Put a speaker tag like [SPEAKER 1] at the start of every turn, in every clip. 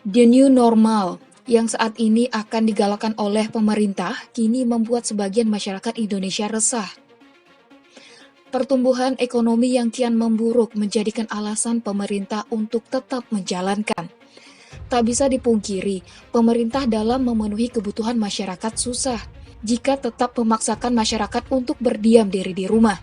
[SPEAKER 1] The new normal yang saat ini akan digalakkan oleh pemerintah kini membuat sebagian masyarakat Indonesia resah. Pertumbuhan ekonomi yang kian memburuk menjadikan alasan pemerintah untuk tetap menjalankan. Tak bisa dipungkiri, pemerintah dalam memenuhi kebutuhan masyarakat susah jika tetap memaksakan masyarakat untuk berdiam diri di rumah.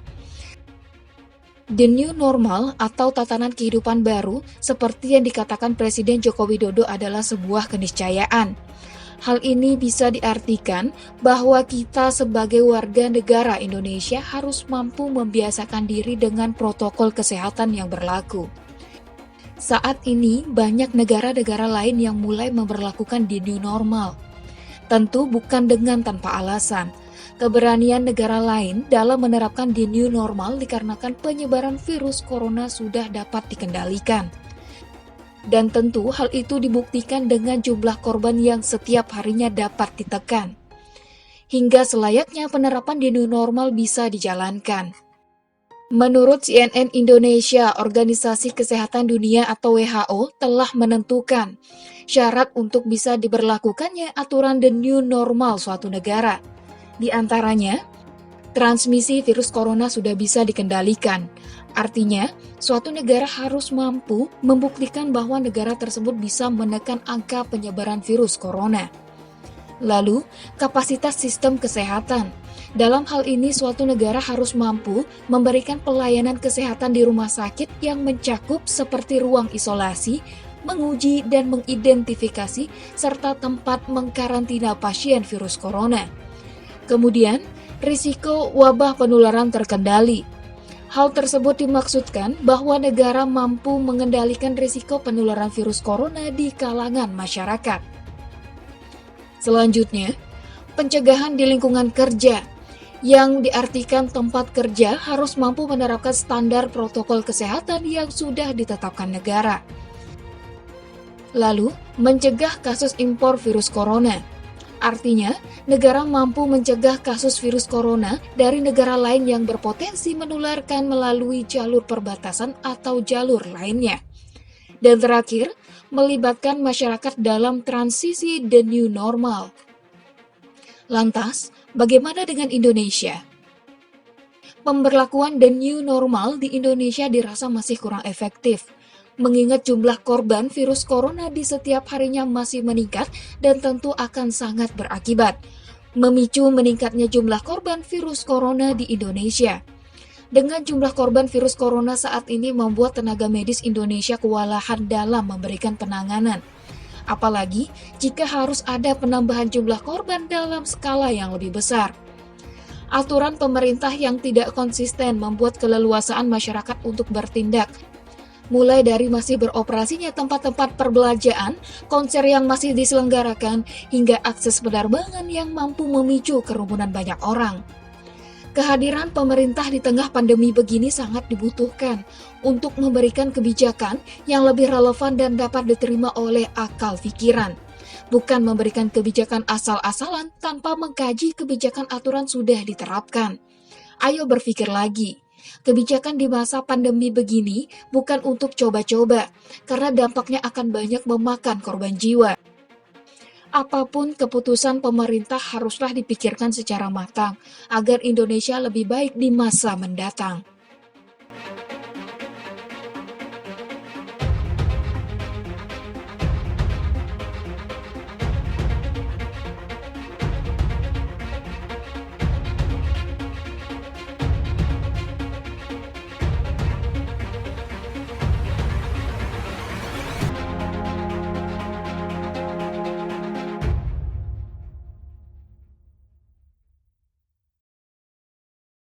[SPEAKER 1] The new normal atau tatanan kehidupan baru seperti yang dikatakan Presiden Joko Widodo adalah sebuah keniscayaan. Hal ini bisa diartikan bahwa kita sebagai warga negara Indonesia harus mampu membiasakan diri dengan protokol kesehatan yang berlaku. Saat ini banyak negara-negara lain yang mulai memberlakukan the new normal. Tentu bukan dengan tanpa alasan. Keberanian negara lain dalam menerapkan the new normal dikarenakan penyebaran virus corona sudah dapat dikendalikan. Dan tentu hal itu dibuktikan dengan jumlah korban yang setiap harinya dapat ditekan. Hingga selayaknya penerapan the new normal bisa dijalankan. Menurut CNN Indonesia, Organisasi Kesehatan Dunia atau WHO telah menentukan syarat untuk bisa diberlakukannya aturan the new normal suatu negara. Di antaranya, transmisi virus corona sudah bisa dikendalikan. Artinya, suatu negara harus mampu membuktikan bahwa negara tersebut bisa menekan angka penyebaran virus corona. Lalu, kapasitas sistem kesehatan. Dalam hal ini, suatu negara harus mampu memberikan pelayanan kesehatan di rumah sakit yang mencakup seperti ruang isolasi, menguji dan mengidentifikasi, serta tempat mengkarantina pasien virus corona. Kemudian, risiko wabah penularan terkendali. Hal tersebut dimaksudkan bahwa negara mampu mengendalikan risiko penularan virus corona di kalangan masyarakat. Selanjutnya, pencegahan di lingkungan kerja, yang diartikan tempat kerja harus mampu menerapkan standar protokol kesehatan yang sudah ditetapkan negara. Lalu, mencegah kasus impor virus corona. Artinya, negara mampu mencegah kasus virus corona dari negara lain yang berpotensi menularkan melalui jalur perbatasan atau jalur lainnya. Dan terakhir, melibatkan masyarakat dalam transisi the new normal. Lantas, bagaimana dengan Indonesia? Pemberlakuan the new normal di Indonesia dirasa masih kurang efektif, mengingat jumlah korban virus corona di setiap harinya masih meningkat dan tentu akan sangat berakibat, memicu meningkatnya jumlah korban virus corona di Indonesia. Dengan jumlah korban virus corona saat ini membuat tenaga medis Indonesia kewalahan dalam memberikan penanganan. Apalagi jika harus ada penambahan jumlah korban dalam skala yang lebih besar. Aturan pemerintah yang tidak konsisten membuat keleluasaan masyarakat untuk bertindak. Mulai dari masih beroperasinya tempat-tempat perbelanjaan, konser yang masih diselenggarakan, hingga akses penerbangan yang mampu memicu kerumunan banyak orang. Kehadiran pemerintah di tengah pandemi begini sangat dibutuhkan untuk memberikan kebijakan yang lebih relevan dan dapat diterima oleh akal pikiran. Bukan memberikan kebijakan asal-asalan tanpa mengkaji kebijakan aturan sudah diterapkan. Ayo berpikir lagi. Kebijakan di masa pandemi begini bukan untuk coba-coba, karena dampaknya akan banyak memakan korban jiwa. Apapun keputusan pemerintah haruslah dipikirkan secara matang, agar Indonesia lebih baik di masa mendatang.